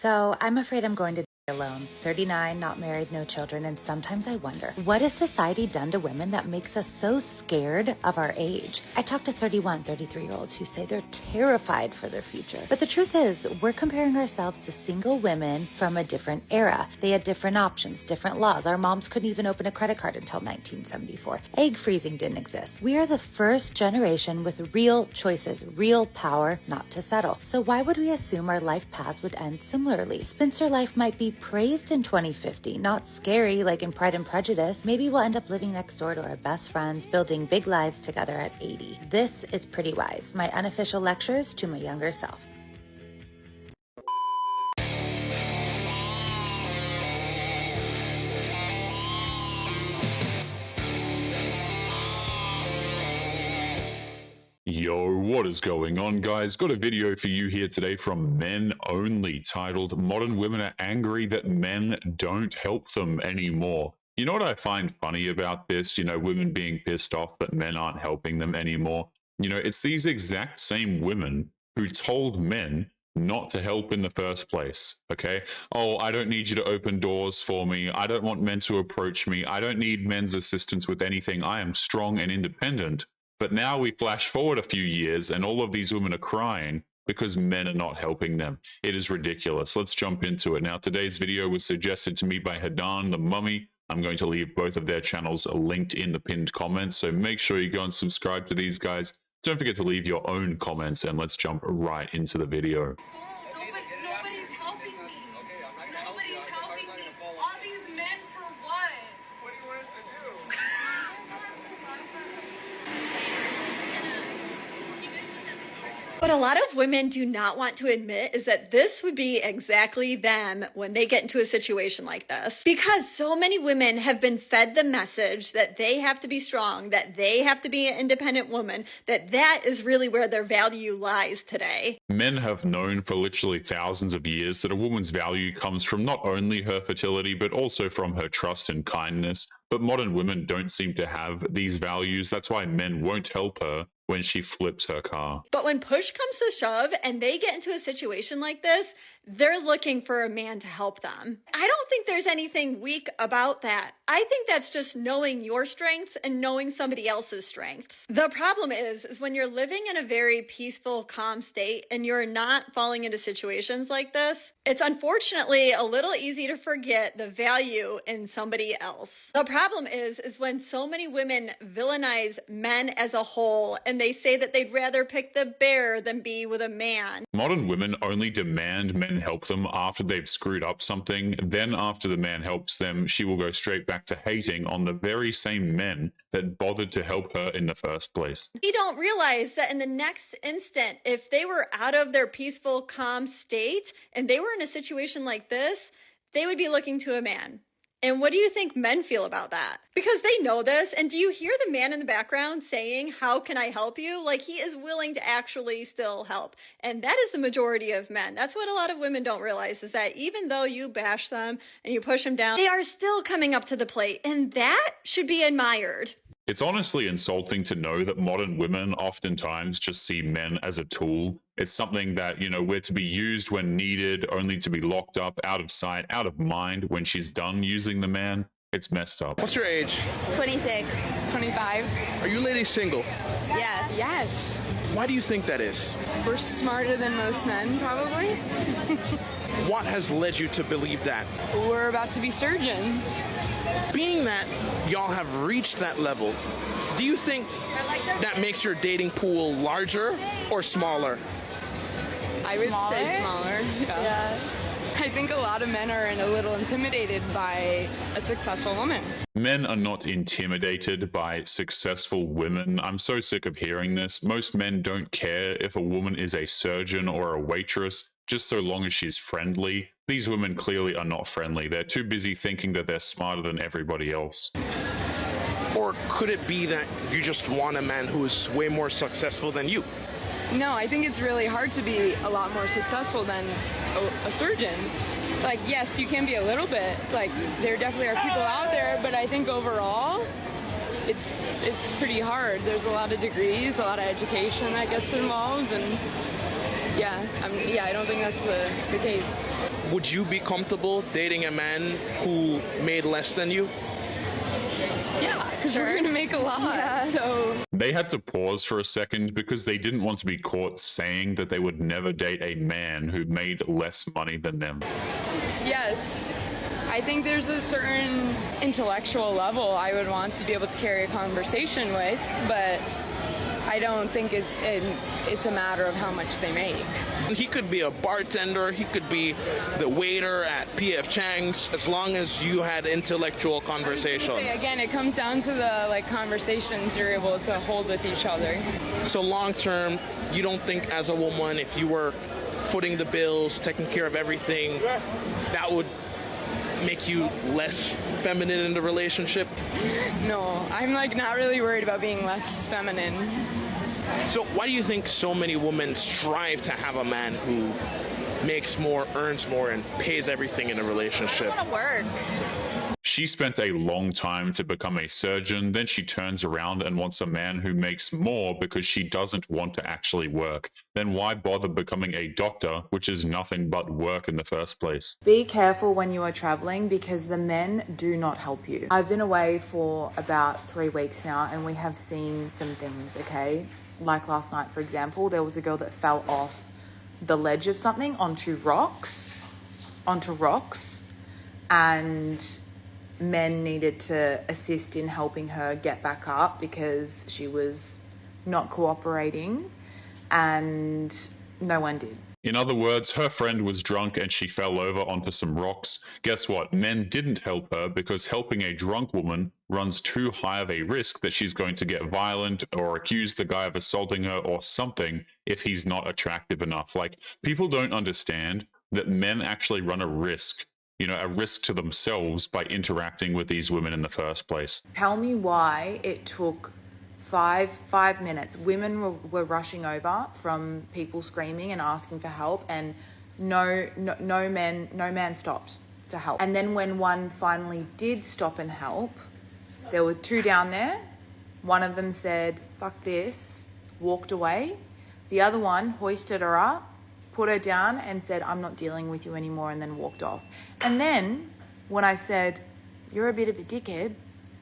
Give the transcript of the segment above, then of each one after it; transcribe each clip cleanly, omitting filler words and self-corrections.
So I'm afraid I'm going to die alone. 39, not married, no children, and sometimes I wonder, what has society done to women that makes us so scared of our age? I talk to 31, 33-year-olds who say they're terrified for their future. But the truth is, we're comparing ourselves to single women from a different era. They had different options, different laws. Our moms couldn't even open a credit card until 1974. Egg freezing didn't exist. We are the first generation with real choices, real power not to settle. So why would we assume our life paths would end similarly? Spencer life might be praised in 2050, not scary like in Pride and Prejudice. Maybe we'll end up living next door to our best friends, building big lives together at 80. This is Pretty Wise, my unofficial lectures to my younger self. Yo, what is going on, guys? Got a video for you here today from Men Only, titled "Modern Women Are Angry That Men Don't Help Them Anymore." You know what I find funny about this? Women being pissed off that men aren't helping them anymore. It's these exact same women who told men not to help in the first place, okay? Oh, I don't need you to open doors for me. I don't want men to approach me. I don't need men's assistance with anything. I am strong and independent. But now we flash forward a few years and all of these women are crying because men are not helping them. It is ridiculous. Let's jump into it. Now, today's video was suggested to me by Hadan the Mummy. I'm going to leave both of their channels linked in the pinned comments, so make sure you go and subscribe to these guys. Don't forget to leave your own comments, and let's jump right into the video. Nobody's helping me. Nobody's helping me. All these men for what? What do you want us to do? What a lot of women do not want to admit is that this would be exactly them when they get into a situation like this. Because so many women have been fed the message that they have to be strong, that they have to be an independent woman, that is really where their value lies today. Men have known for literally thousands of years that a woman's value comes from not only her fertility, but also from her trust and kindness. But modern women don't seem to have these values. That's why men won't help her when she flips her car. But when push comes to shove and they get into a situation like this, they're looking for a man to help them. I don't think there's anything weak about that. I think that's just knowing your strengths and knowing somebody else's strengths. The problem is when you're living in a very peaceful, calm state and you're not falling into situations like this, it's unfortunately a little easy to forget the value in somebody else. The problem is when so many women villainize men as a whole and they say that they'd rather pick the bear than be with a man. Modern women only demand men help them after they've screwed up something. Then after the man helps them, she will go straight back to hating on the very same men that bothered to help her in the first place. They don't realize that in the next instant, if they were out of their peaceful, calm state and they were in a situation like this, they would be looking to a man. And what do you think men feel about that? Because they know this. And do you hear the man in the background saying, "How can I help you?" Like he is willing to actually still help. And that is the majority of men. That's what a lot of women don't realize, is that even though you bash them and you push them down, they are still coming up to the plate. And that should be admired. It's honestly insulting to know that modern women oftentimes just see men as a tool. It's something that, we're to be used when needed, only to be locked up, out of sight, out of mind when she's done using the man. It's messed up. What's your age? 26. 25. Are you ladies single? Yes. Yes. Why do you think that is? We're smarter than most men, probably. What has led you to believe that? We're about to be surgeons. Being that y'all have reached that level, do you think that makes your dating pool larger or smaller? I would Smaller? say smaller. Yeah. I think a lot of men are a little intimidated by a successful woman. Men are not intimidated by successful women. I'm so sick of hearing this. Most men don't care if a woman is a surgeon or a waitress, just so long as she's friendly. These women clearly are not friendly. They're too busy thinking that they're smarter than everybody else. Or could it be that you just want a man who is way more successful than you? No, I think it's really hard to be a lot more successful than a surgeon. Like, yes, you can be a little bit. Like, there definitely are people out there, but I think overall, it's pretty hard. There's a lot of degrees, a lot of education that gets involved, and yeah, I don't think that's the case. would you be comfortable dating a man who made less than you? Yeah, because we're going to make a lot. Yeah. So, They had to pause for a second because they didn't want to be caught saying that they would never date a man who made less money than them. yes, I think there's a certain intellectual level I would want to be able to carry a conversation with, but I don't think it's a matter of how much they make. He could be a bartender, he could be the waiter at P.F. Chang's, as long as you had intellectual conversations. Again, it comes down to the conversations you're able to hold with each other. So long term, you don't think as a woman, if you were footing the bills, taking care of everything, that would make you less feminine in the relationship? No, I'm not really worried about being less feminine. So why do you think so many women strive to have a man who makes more, earns more, and pays everything in a relationship? I want to work. She spent a long time to become a surgeon, then she turns around and wants a man who makes more because she doesn't want to actually work. Then why bother becoming a doctor, which is nothing but work in the first place? Be careful when you are traveling because the men do not help you. I've been away for about 3 weeks now and we have seen some things, okay? Like last night, for example, there was a girl that fell off the ledge of something onto rocks, and men needed to assist in helping her get back up because she was not cooperating, and no one did. In other words, her friend was drunk and she fell over onto some rocks. Guess what? Men didn't help her because helping a drunk woman runs too high of a risk that she's going to get violent or accuse the guy of assaulting her or something if he's not attractive enough. People don't understand that men actually run a risk to themselves by interacting with these women in the first place. Tell me why it took five minutes. Women were rushing over from people screaming and asking for help, and no man stopped to help. And then when one finally did stop and help, there were 2 down there. One of them said, "Fuck this," walked away. The other one hoisted her up, put her down and said, "I'm not dealing with you anymore," and then walked off. And then when I said, "You're a bit of a dickhead,"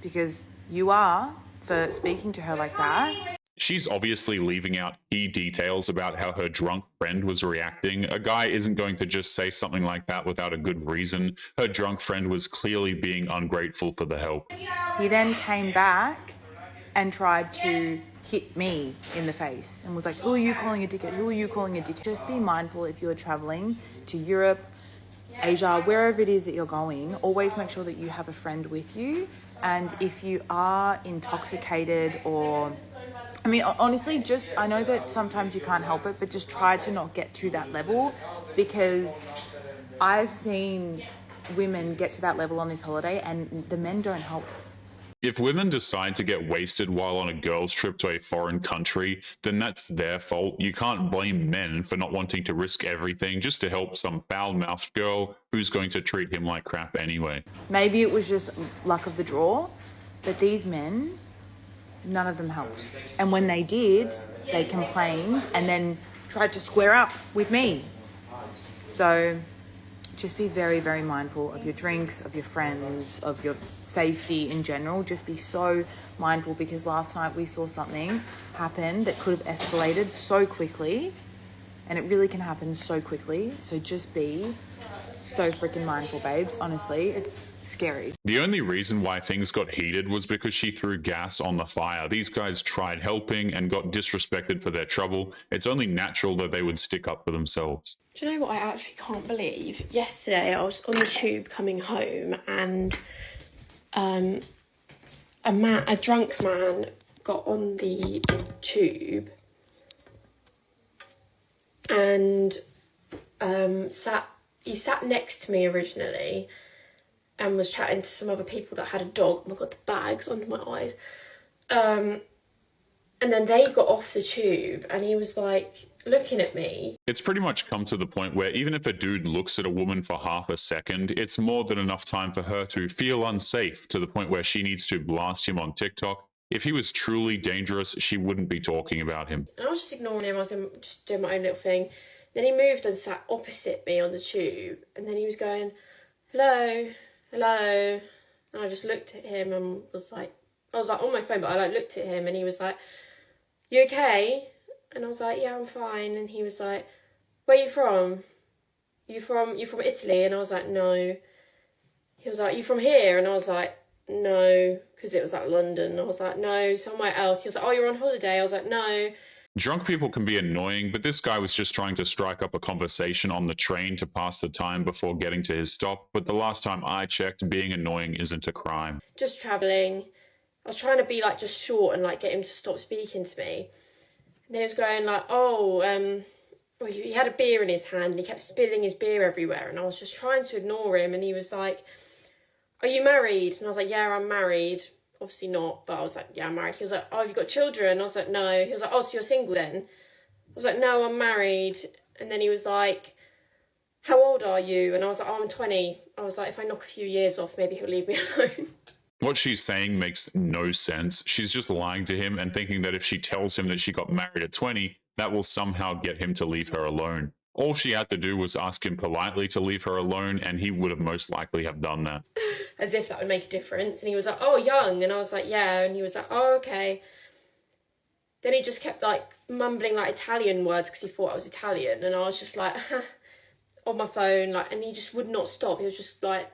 because you are, for speaking to her like that. She's obviously leaving out key details about how her drunk friend was reacting. A guy isn't going to just say something like that without a good reason. Her drunk friend was clearly being ungrateful for the help. He then came back and tried to hit me in the face and was like, "Who are you calling a dickhead? Who are you calling a dickhead?" Just be mindful if you're traveling to Europe, Asia, wherever it is that you're going, always make sure that you have a friend with you. And if you are intoxicated honestly, I know that sometimes you can't help it, but just try to not get to that level, because I've seen women get to that level on this holiday and the men don't help. If women decide to get wasted while on a girls' trip to a foreign country, then that's their fault. You can't blame men for not wanting to risk everything just to help some foul-mouthed girl who's going to treat him like crap anyway. Maybe it was just luck of the draw, but these men, none of them helped. And when they did, they complained and then tried to square up with me. So just be very, very mindful of your drinks, of your friends, of your safety in general. Just be so mindful, because last night we saw something happen that could have escalated so quickly, and it really can happen so quickly. So just be so freaking mindful, babes. Honestly, it's scary. The only reason why things got heated was because she threw gas on the fire. These guys tried helping and got disrespected for their trouble. It's only natural that they would stick up for themselves. Do you know what I actually can't believe? Yesterday I was on the tube coming home and a drunk man got on the tube and he sat next to me originally and was chatting to some other people that had a dog. Oh my god, the bags under my eyes. And then they got off the tube and he was like looking at me. It's pretty much come to the point where even if a dude looks at a woman for half a second, it's more than enough time for her to feel unsafe, to the point where she needs to blast him on TikTok. If he was truly dangerous, she wouldn't be talking about him. And I was just ignoring him. I was just doing my own little thing. Then he moved and sat opposite me on the tube, and then he was going, hello, hello, and I just looked at him and was like, I was like on my phone, but I like looked at him and he was like, you okay? And I was like, yeah, I'm fine. And he was like, where are you from? You from Italy? And I was like, no. He was like, you from here? And I was like, no, because it was like London. I was like, no, somewhere else. He was like, oh, you're on holiday? I was like, no. Drunk people can be annoying, but this guy was just trying to strike up a conversation on the train to pass the time before getting to his stop. But the last time I checked, being annoying isn't a crime. Just travelling. I was trying to be like just short and like get him to stop speaking to me. And then he was going like, oh, well, he had a beer in his hand and he kept spilling his beer everywhere. And I was just trying to ignore him. And he was like, are you married? And I was like, yeah, I'm married. Obviously not, but I was like, yeah, I'm married. He was like, oh, have you got children? I was like, no. He was like, oh, so you're single then? I was like, no, I'm married. And then he was like, how old are you? And I was like, oh, I'm 20. I was like, if I knock a few years off, maybe he'll leave me alone. What she's saying makes no sense. She's just lying to him and thinking that if she tells him that she got married at 20, that will somehow get him to leave her alone. All she had to do was ask him politely to leave her alone, and he would have most likely have done that. As if that would make a difference. And he was like, oh, young. And I was like, yeah. And he was like, oh, okay. Then he just kept like mumbling like Italian words because he thought I was Italian. And I was just like, on my phone, like, and he just would not stop. He was just like,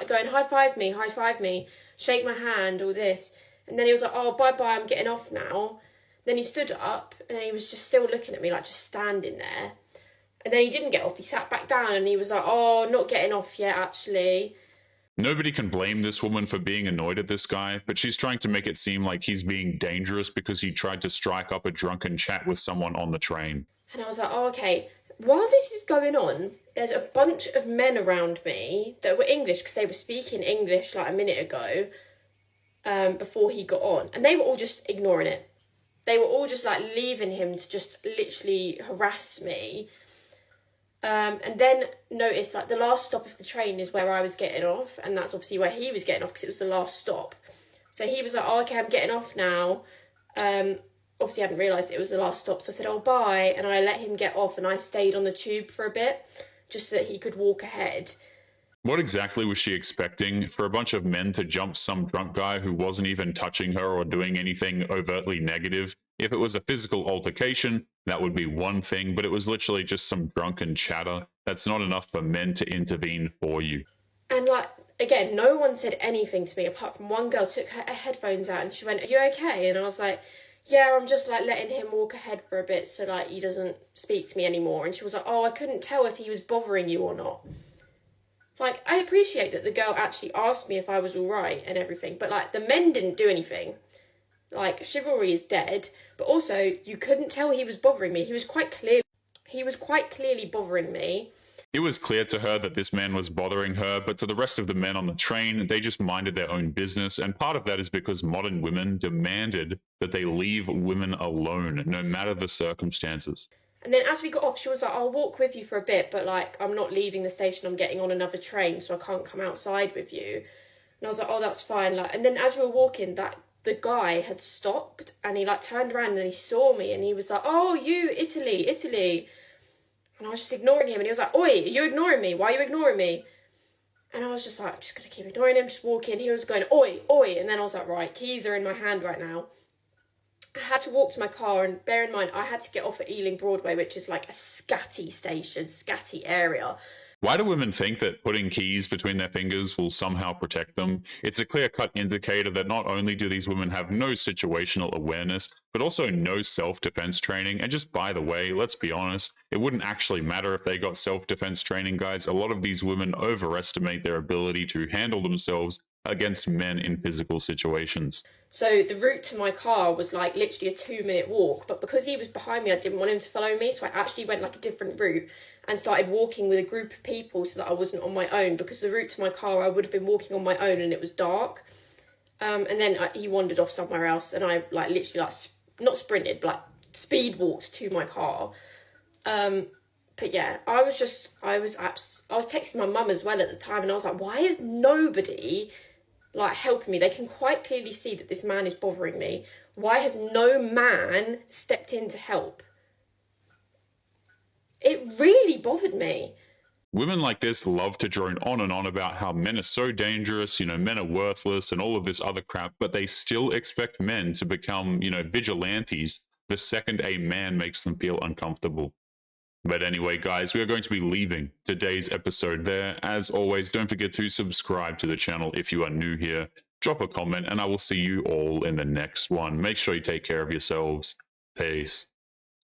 going, high five me, shake my hand, all this. And then he was like, oh, bye-bye, I'm getting off now. Then he stood up and he was just still looking at me, like just standing there. And then he didn't get off. He sat back down and he was like, oh, not getting off yet, actually. Nobody can blame this woman for being annoyed at this guy, but she's trying to make it seem like he's being dangerous because he tried to strike up a drunken chat with someone on the train. And I was like, oh, okay. While this is going on, there's a bunch of men around me that were English because they were speaking English like a minute ago before he got on. And they were all just ignoring it. They were all just like leaving him to just literally harass me. And then notice like the last stop of the train is where I was getting off, and that's obviously where he was getting off because it was the last stop. So he was like, oh, okay, I'm getting off now. Obviously I hadn't realised it was the last stop, so I said, oh, bye, and I let him get off and I stayed on the tube for a bit just so that he could walk ahead. What exactly was she expecting? For a bunch of men to jump some drunk guy who wasn't even touching her or doing anything overtly negative? If it was a physical altercation, that would be one thing, but it was literally just some drunken chatter. That's not enough for men to intervene for you. And like, again, no one said anything to me apart from one girl took her headphones out and she went, are you okay? And I was like, yeah, I'm just like letting him walk ahead for a bit so like he doesn't speak to me anymore. And she was like, oh, I couldn't tell if he was bothering you or not. Like, I appreciate that the girl actually asked me if I was all right and everything, but like the men didn't do anything. Like, chivalry is dead, but also you couldn't tell he was bothering me. He was quite clearly bothering me. It was clear to her that this man was bothering her, but to the rest of the men on the train, they just minded their own business, and part of that is because modern women demanded that they leave women alone, no matter the circumstances. And then as we got off, she was like, I'll walk with you for a bit, but like, I'm not leaving the station, I'm getting on another train, so I can't come outside with you. And I was like, oh, that's fine. Like, and then as we were walking, the guy had stopped and he like turned around and he saw me and he was like, oh, you, Italy. And I was just ignoring him and he was like, oi, are you ignoring me? Why are you ignoring me? And I was just like, I'm just going to keep ignoring him, just walking. He was going, oi. And then I was like, right, keys are in my hand right now. I had to walk to my car, and bear in mind, I had to get off at Ealing Broadway, which is like a scatty station, scatty area. Why do women think that putting keys between their fingers will somehow protect them? It's a clear-cut indicator that not only do these women have no situational awareness, but also no self-defense training. And just by the way, let's be honest, it wouldn't actually matter if they got self-defense training, guys. A lot of these women overestimate their ability to handle themselves against men in physical situations. So the route to my car was like literally a 2-minute walk, but because he was behind me, I didn't want him to follow me, so I actually went like a different route and started walking with a group of people so that I wasn't on my own, because the route to my car I would have been walking on my own and it was dark. And then he wandered off somewhere else and I like literally like not sprinted but like speed walked to my car. But yeah, I was texting my mum as well at the time, and I was like, why is nobody like helping me? They can quite clearly see that this man is bothering me. Why has no man stepped in to help? It really bothered me. Women like this love to drone on and on about how men are so dangerous, men are worthless and all of this other crap, but they still expect men to become, vigilantes the second a man makes them feel uncomfortable. But anyway, guys, we are going to be leaving today's episode there. As always, don't forget to subscribe to the channel if you are new here. Drop a comment, and I will see you all in the next one. Make sure you take care of yourselves. Peace.